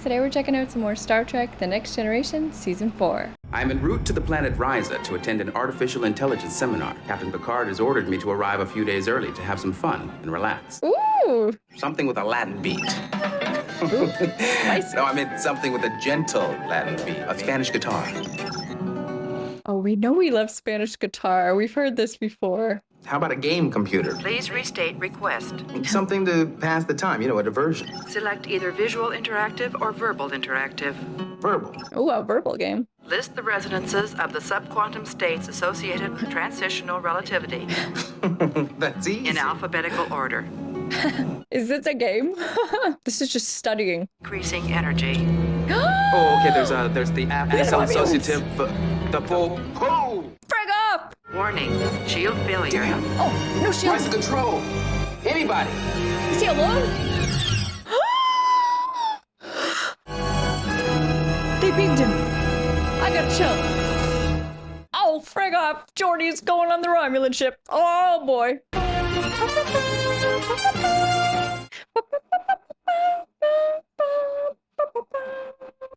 Today we're checking out some more Star Trek The Next Generation Season 4. I'm en route to the planet Risa to attend an artificial intelligence seminar. Captain Picard has ordered me to arrive a few days early to have some fun and relax. Ooh! Something with a Latin beat. Ooh, spicy. No, I meant something with a gentle Latin beat. A Spanish guitar. Oh, we know we love Spanish guitar. We've heard this before. How about a game computer? Please restate request. Something to pass the time, a diversion. Select either visual interactive or verbal interactive. Verbal. Ooh, a verbal game. List the resonances of the subquantum states associated with transitional relativity That's easy. in alphabetical order. Is this a game? This is just studying. Increasing energy. Oh, okay, there's the associative, the po. Frag up! Warning, shield failure. Damn. Oh, no shield. Where's the control? Anybody? Is he alone? They beamed him. I gotta chill. Oh, frig off. Geordi's going on the Romulan ship. Oh, boy.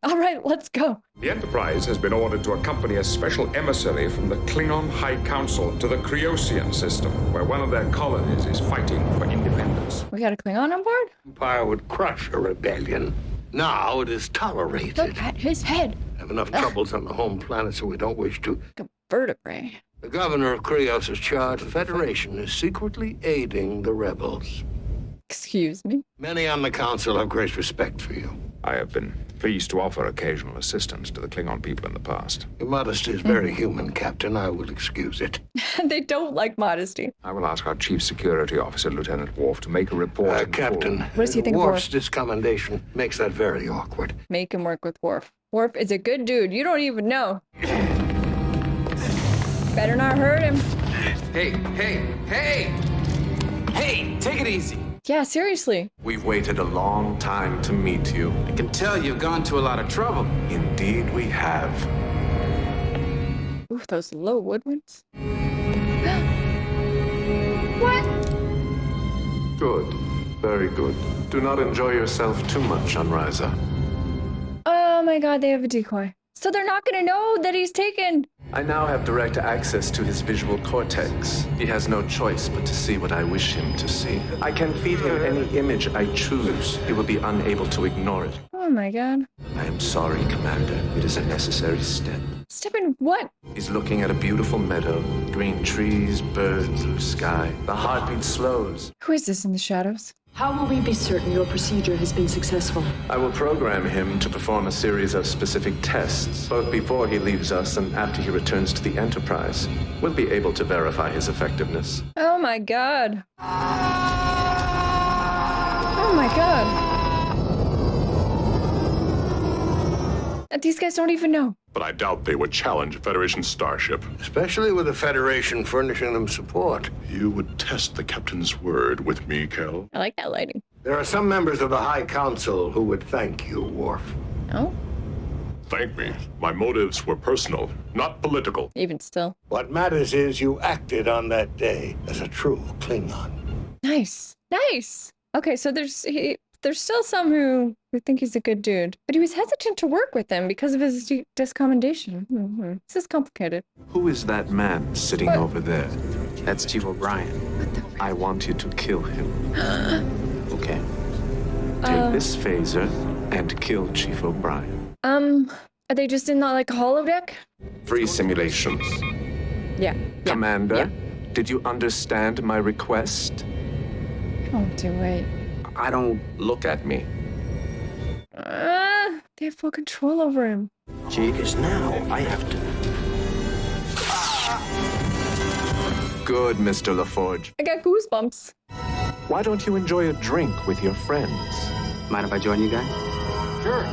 All right, let's go. The Enterprise has been ordered to accompany a special emissary from the Klingon High Council to the Kryosian system, where one of their colonies is fighting for independence. We got a Klingon on board? Empire would crush a rebellion. Now it is tolerated. Look at his head. Have enough troubles on the home planet, so we don't wish to. Like a vertebrae. The governor of Krios has charged the Federation is secretly aiding the rebels. Excuse me? Many on the council have great respect for you. I have been pleased to offer occasional assistance to the Klingon people in the past. Your modesty is very human, Captain. I will excuse it. They don't like modesty. I will ask our Chief Security Officer, Lieutenant Worf, to make a report. Captain, What does he think of Worf's Worf? discommendation makes that very awkward. Make him work with Worf. Worf is a good dude. You don't even know. Better not hurt him. Hey, take it easy. Yeah, seriously. We've waited a long time to meet you. I can tell you've gone to a lot of trouble. Indeed, we have. Ooh, those low woodwinds. What? Good. Very good. Do not enjoy yourself too much on Risa. Oh my god, they have a decoy. So they're not gonna know that he's taken. I now have direct access to his visual cortex. He has no choice but to see what I wish him to see. I can feed him any image I choose. He will be unable to ignore it. Oh my god. I am sorry, Commander. It is a necessary step. Step in what? He's looking at a beautiful meadow, green trees, birds, blue sky. The heartbeat slows. Who is this in the shadows? How will we be certain your procedure has been successful? I will program him to perform a series of specific tests, both before he leaves us and after he returns to the Enterprise. We'll be able to verify his effectiveness. Oh my god. Oh my god. And these guys don't even know. But I doubt they would challenge a Federation starship. Especially with the Federation furnishing them support. You would test the captain's word with me, Kel. I like that lighting. There are some members of the High Council who would thank you, Worf. Oh, Thank me. My motives were personal, not political. even still. What matters is you acted on that day as a true Klingon. Nice. Nice. Okay, so there's still some who think he's a good dude, but he was hesitant to work with them because of his discommendation. This is complicated. Who is that man sitting What? over there? That's Chief O'Brien. I want you to kill him. Okay. Take this phaser and kill Chief O'Brien. Are they just in that, like, holodeck? Free simulations. Yeah. Commander, Yeah. did you understand my request? Don't do it. I don't look at me. They have full control over him. Because now I have to. Good, Mr. LaForge. I got goosebumps. Why don't you enjoy a drink with your friends? Mind if I join you guys? Sure.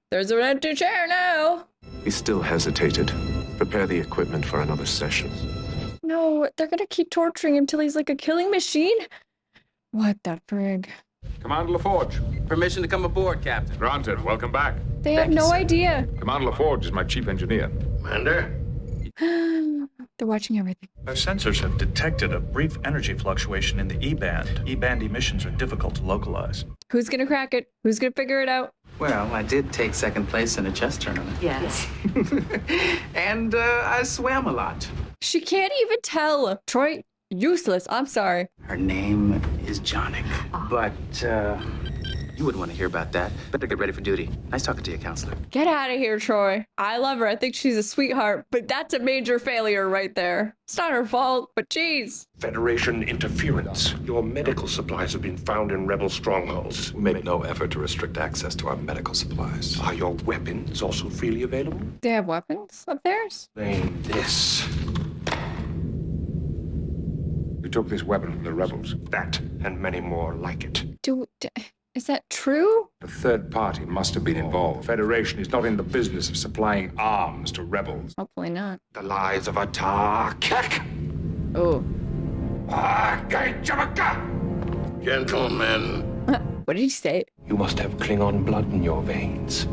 There's an empty chair now. He still hesitated. Prepare the equipment for another session. No, they're gonna keep torturing him till he's like a killing machine? What the frig? Commander LaForge. Permission to come aboard, Captain. Granted. Welcome back. They have Thank you, no sir. idea. Commander LaForge is my chief engineer. Commander? They're watching everything. Our sensors have detected a brief energy fluctuation in the E-band. E-band emissions are difficult to localize. Who's gonna crack it? Who's gonna figure it out? Well, I did take second place in a chess tournament. Yes. And I swam a lot. She can't even tell. Troy, useless. I'm sorry. Her name is Jonik. But you wouldn't want to hear about that. Better get ready for duty. Nice talking to you, counselor. Get out of here, Troy. I love her. I think she's a sweetheart, but that's a major failure right there. It's not her fault, but geez. Federation interference. Your medical supplies have been found in rebel strongholds. We make no effort to restrict access to our medical supplies. Are your weapons also freely available? They have weapons of theirs? Name this. You took this weapon from the rebels. That and many more like it. Is that true? A third party must have been involved. The Federation is not in the business of supplying arms to rebels. Hopefully not. The lies of Atar-Kek. Oh. Gentlemen, What did he say? You must have Klingon blood in your veins.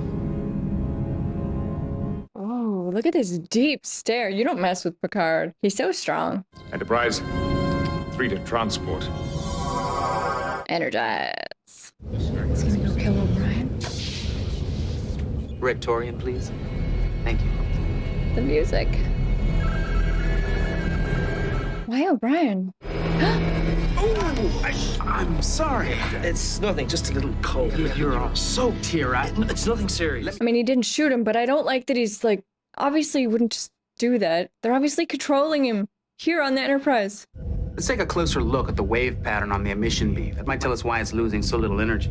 Oh, look at this deep stare. You don't mess with Picard. He's so strong. Enterprise, 3 to transport. Energize. He's gonna go kill O'Brien. Rectorian, please. Thank you. The music. Why O'Brien? I'm sorry. It's nothing, just a little cold. You're all soaked here. It's nothing serious. I mean, he didn't shoot him, but I don't like that he's like, obviously he wouldn't just do that. They're obviously controlling him here on the Enterprise. Let's take a closer look at the wave pattern on the emission beam. That might tell us why it's losing so little energy.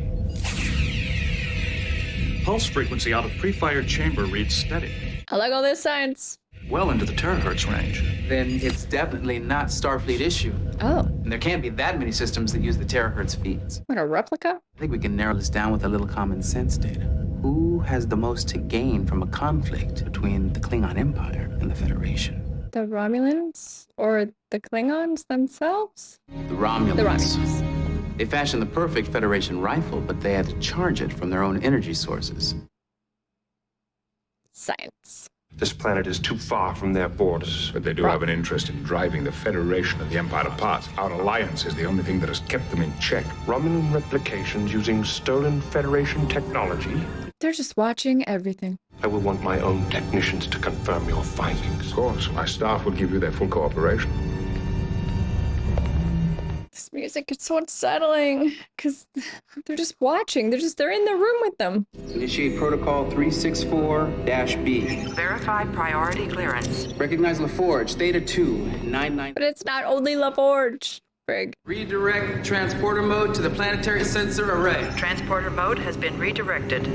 Pulse frequency out of pre-fired chamber reads steady. I like all this science. Well into the terahertz range. Then it's definitely not Starfleet issue. Oh, And there can't be that many systems that use the terahertz feeds. what, a replica? I think we can narrow this down with a little common sense data. Who has the most to gain from a conflict between the Klingon Empire and the Federation? The Romulans? Or the Klingons themselves? The Romulans. The Romulans. They fashioned the perfect Federation rifle, but they had to charge it from their own energy sources. Science. This planet is too far from their borders. But they do have an interest in driving the Federation and the Empire apart. Our alliance is the only thing that has kept them in check. Romulan replications using stolen Federation technology. They're just watching everything. I will want my own technicians to confirm your findings. Of course, my staff will give you their full cooperation. This music is so unsettling because they're just watching. They're in the room with them. Initiate Protocol 364-B. Verified priority clearance. Recognize LaForge, Theta 2-99. But it's not only LaForge. Frig. Redirect transporter mode to the planetary sensor array. Transporter mode has been redirected.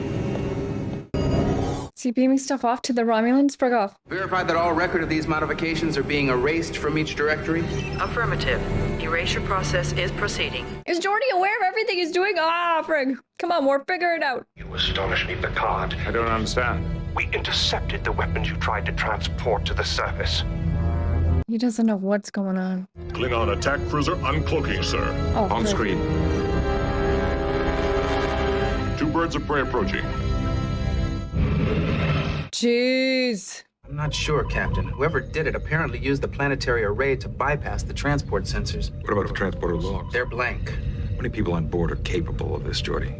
Is he beaming stuff off to the Romulans? Frig off. Verify that all record of these modifications are being erased from each directory. Affirmative. Erasure process is proceeding. Is Geordi aware of everything he's doing? Ah, frig. Come on, Worf, figure it out. You astonish me, Picard. I don't understand. We intercepted the weapons you tried to transport to the surface. He doesn't know what's going on. Klingon attack cruiser uncloaking, sir. Oh, On frig. screen. 2 birds of prey approaching. Jeez. I'm not sure, Captain. Whoever did it apparently used the planetary array to bypass the transport sensors. What about the transporter logs? They're blank. How many people on board are capable of this, Geordi?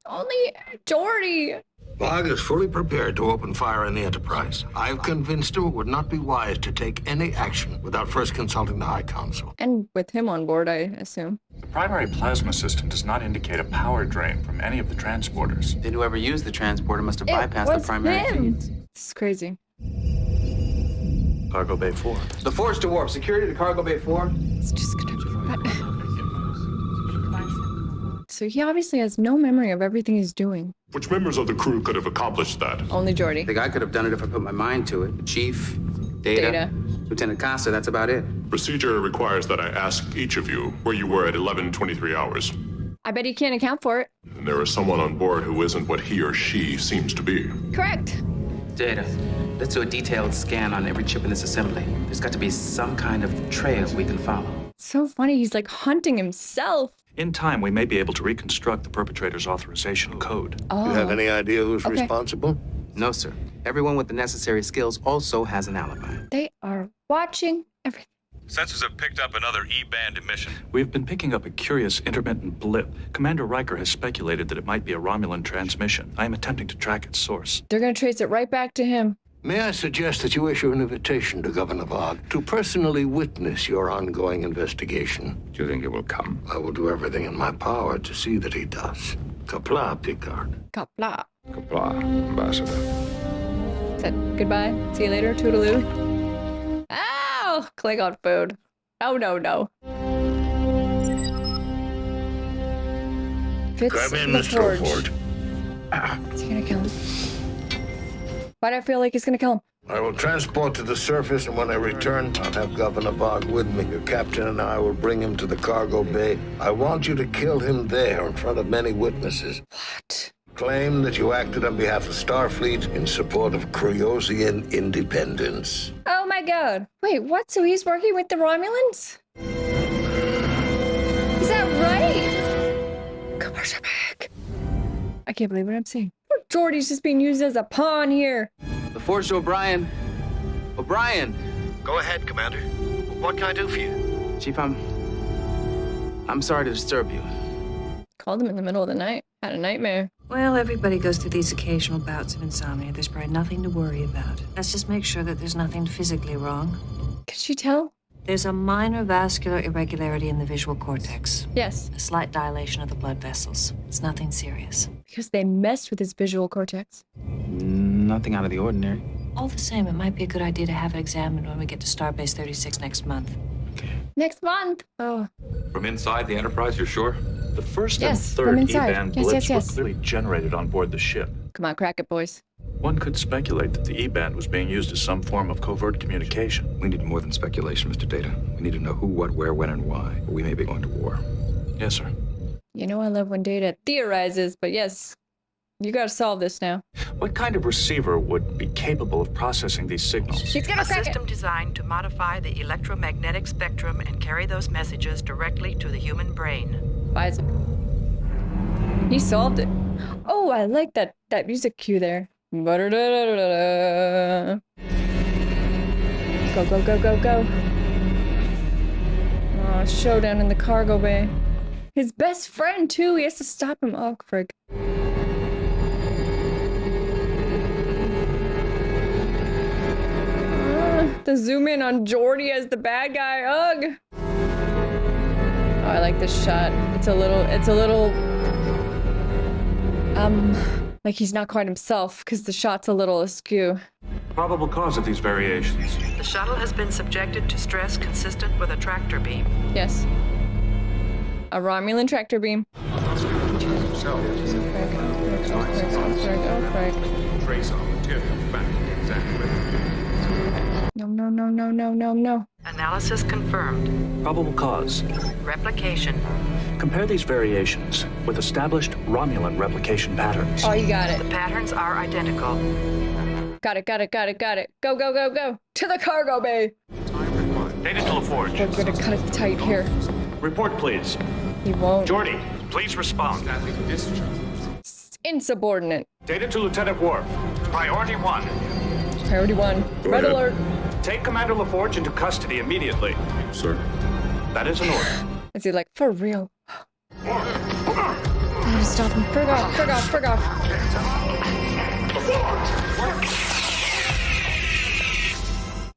Only Geordi. Bog is fully prepared to open fire on the Enterprise. I've convinced him it would not be wise to take any action without first consulting the High Council. And with him on board, I assume. The primary plasma system does not indicate a power drain from any of the transporters. Then whoever used the transporter must have It bypassed the was primary him. feeds. This is crazy. Cargo Bay 4. The Force to warp. Security to Cargo Bay 4. It's just gonna... So he obviously has no memory of everything he's doing. Which members of the crew could have accomplished that? Only I Geordi. think I could have done it if I put my mind to it. The Chief, Data, Lieutenant Costa, that's about it. Procedure requires that I ask each of you where you were at 11:23 hours. I bet he can't account for it. And there is someone on board who isn't what he or she seems to be. Correct. Data, let's do a detailed scan on every chip in this assembly. There's got to be some kind of trail we can follow. It's so funny. He's like hunting himself. In time, we may be able to reconstruct the perpetrator's authorization code. Oh. You have any idea who's Okay. responsible? No, sir. Everyone with the necessary skills also has an alibi. They are watching everything. Sensors have picked up another E-band emission. We've been picking up a curious intermittent blip. Commander Riker has speculated that it might be a Romulan transmission. I am attempting to track its source. They're going to trace it right back to him. May I suggest that you issue an invitation to Governor Bog to personally witness your ongoing investigation? Do you think he will come? I will do everything in my power to see that he does. Qapla', Picard. Qapla'. Qapla', Ambassador. Said goodbye. See you later. Toodaloo. Ow! Klingon food. Oh, no. Fitz Come in, the Mr. Forge. Ford. Is he gonna kill him? Why do I feel like he's gonna kill him? I will transport to the surface, and when I return, I'll have Governor Bog with me. Your captain and I will bring him to the cargo bay. I want you to kill him there in front of many witnesses. What? Claim that you acted on behalf of Starfleet in support of Kryosian independence. Oh my god. Wait, what? So he's working with the Romulans? Is that right? Commercial back. I can't believe what I'm saying. Geordi's just being used as a pawn here. The Forge to O'Brien. O'Brien! Go ahead, Commander. What can I do for you? Chief, I'm sorry to disturb you. Called him in the middle of the night. Had a nightmare. Well, everybody goes through these occasional bouts of insomnia. There's probably nothing to worry about. Let's just make sure that there's nothing physically wrong. Could she tell? There's a minor vascular irregularity in the visual cortex. Yes. A slight dilation of the blood vessels. It's nothing serious. Because they messed with his visual cortex. Nothing out of the ordinary. All the same, it might be a good idea to have it examined when we get to Starbase 36 next month. Next month. Oh. From inside the Enterprise, you're sure? The first Yes, and from third inside. E-band Yes, blips yes. were clearly generated on board the ship. Come on, crack it, boys. One could speculate that the E-band was being used as some form of covert communication. We need more than speculation, Mr. Data. We need to know who, what, where, when, and why. Or we may be going to war. Yes, sir. You know I love when Data theorizes, but yes, you gotta solve this now. What kind of receiver would be capable of processing these signals? She's gonna A crack system it. designed to modify the electromagnetic spectrum and carry those messages directly to the human brain. Pfizer. He solved it. Oh, I like that music cue there. Ba-da-da-da-da-da. Go, go, go, go, go. Oh, showdown in the cargo bay. His best friend, too. He has to stop him. Oh, frig. The zoom in on Geordi as the bad guy. Ugh. Oh, I like this shot. It's a little, like he's not quite himself because the shot's a little askew. Probable cause of these variations. The shuttle has been subjected to stress consistent with a tractor beam. Yes. A Romulan tractor beam. Trace our material back exactly. No. Analysis confirmed. Probable cause. Replication. Compare these variations with established Romulan replication patterns. Oh, you got The it. patterns are identical. Got it. Go, go, go, go. To the cargo bay. Data to LaForge. We're gonna cut it tight here. Report, please. He won't. Geordi, please respond. Insubordinate. Data to Lieutenant Worf. Priority 1. Priority 1. Red alert. Take Commander LaForge into custody immediately. Sir. That is an order. Is he like, for real? I gotta stop him. Frig off.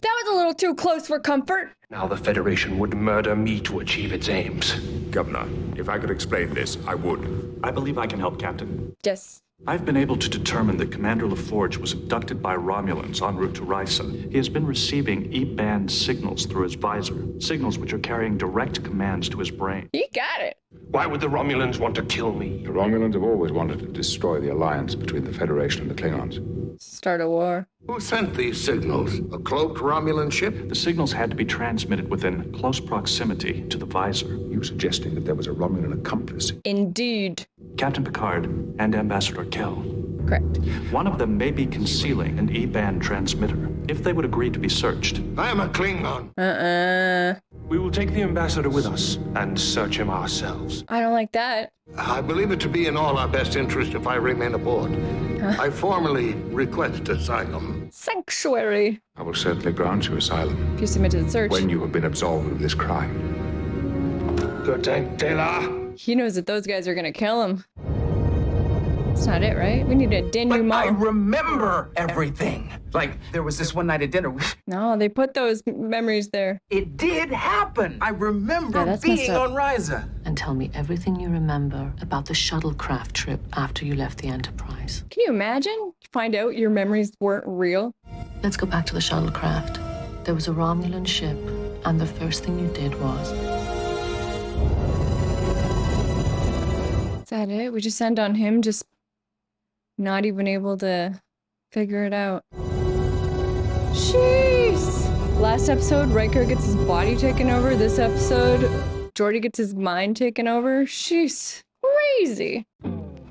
That was a little too close for comfort. Now the Federation would murder me to achieve its aims. Governor, if I could explain this, I would. I believe I can help, Captain. Yes. I've been able to determine that Commander LaForge was abducted by Romulans en route to Risa. He has been receiving E-band signals through his visor, signals which are carrying direct commands to his brain. He got it. Why would the Romulans want to kill me? The Romulans have always wanted to destroy the alliance between the Federation and the Klingons. Start a war. Who sent these signals? A cloaked Romulan ship? The signals had to be transmitted within close proximity to the visor. You suggesting that there was a Romulan accomplice? Indeed. Captain Picard and Ambassador Kell. Correct. One of them may be concealing an E-band transmitter. If they would agree to be searched. I am a Klingon. We will take the ambassador with us and search him ourselves. I don't like that. I believe it to be in all our best interest if I remain aboard. I formally request asylum. Sanctuary. I will certainly grant you asylum If you submit to the search. when you have been absolved of this crime. Lieutenant Taylor! He knows that those guys are gonna kill him. That's not it, right? We need a denouement. I remember everything. Like, there was this one night at dinner. No, they put those memories there. It did happen. I remember Yeah, that's messed being up. on Ryza. And tell me everything you remember about the shuttlecraft trip after you left the Enterprise. Can you imagine? Find out your memories weren't real. Let's go back to the shuttlecraft. There was a Romulan ship, and the first thing you did was... Is that it? We just end on him just not even able to figure it out. Jeez! Last episode, Riker gets his body taken over. This episode, Geordi gets his mind taken over. Jeez. Crazy.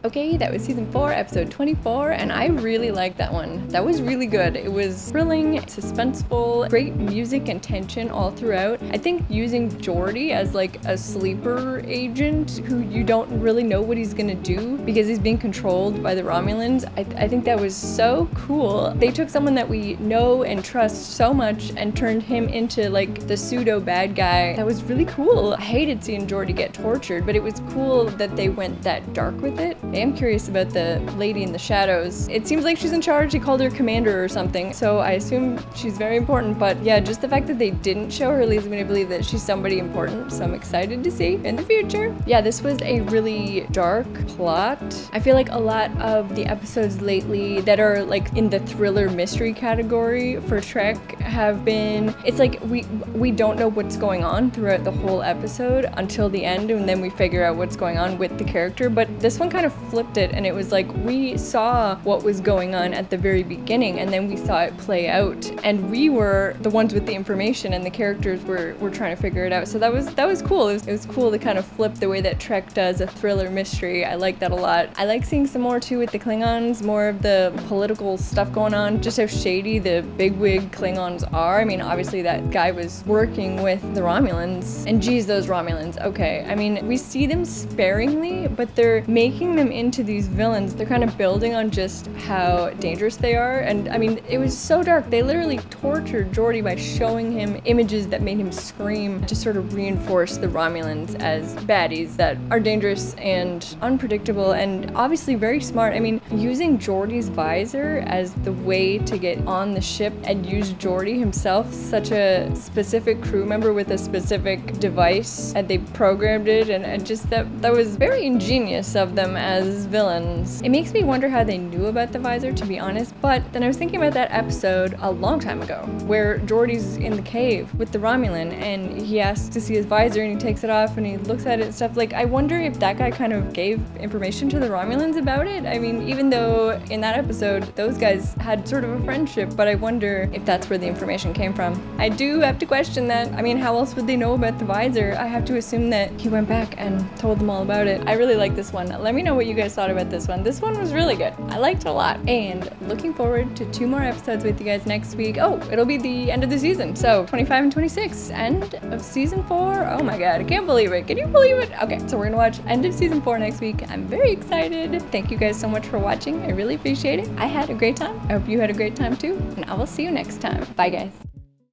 Okay, that was season 4, episode 24, and I really liked that one. That was really good. It was thrilling, suspenseful, great music and tension all throughout. I think using Geordi as like a sleeper agent who you don't really know what he's gonna do because he's being controlled by the Romulans, I think that was so cool. They took someone that we know and trust so much and turned him into like the pseudo bad guy. That was really cool. I hated seeing Geordi get tortured, but it was cool that they went that dark with it. I am curious about the lady in the shadows. It seems like she's in charge. They called her commander or something, so I assume she's very important. But yeah, just the fact that they didn't show her leads me to believe that she's somebody important, so I'm excited to see in the future. Yeah, this was a really dark plot. I feel like a lot of the episodes lately that are like in the thriller mystery category for Trek have been, it's like we don't know what's going on throughout the whole episode until the end, and then we figure out what's going on with the character. But this one kind of flipped it, and it was like we saw what was going on at the very beginning, and then we saw it play out, and we were the ones with the information, and the characters were trying to figure it out. So that was cool. It was cool to kind of flip the way that Trek does a thriller mystery. I like that a lot. I like seeing some more too with the Klingons, more of the political stuff going on, just how shady the bigwig Klingons are. I mean, obviously that guy was working with the Romulans, and geez, those Romulans, okay. I mean, we see them sparingly, but they're making them into these villains. They're kind of building on just how dangerous they are, and I mean, it was so dark. They literally tortured Geordi by showing him images that made him scream to sort of reinforce the Romulans as baddies that are dangerous and unpredictable and obviously very smart. I mean, using Geordi's visor as the way to get on the ship and use Geordi himself, such a specific crew member with a specific device, and they programmed it, and just that was very ingenious of them as villains. It makes me wonder how they knew about the visor, to be honest, but then I was thinking about that episode a long time ago where Geordi's in the cave with the Romulan and he asks to see his visor and he takes it off and he looks at it and stuff. Like, I wonder if that guy kind of gave information to the Romulans about it. I mean, even though in that episode those guys had sort of a friendship, but I wonder if that's where the information came from. I do have to question that. I mean, how else would they know about the visor? I have to assume that he went back and told them all about it. I really like this one. Let me know what you guys thought about this one. This one was really good. I liked it a lot. And looking forward to 2 more episodes with you guys next week. Oh, it'll be the end of the season. So 25 and 26, end of season 4. Oh my God, I can't believe it. Can you believe it? Okay, so we're gonna watch end of season 4 next week. I'm very excited. Thank you guys so much for watching. I really appreciate it. I had a great time. I hope you had a great time too. And I will see you next time. Bye guys.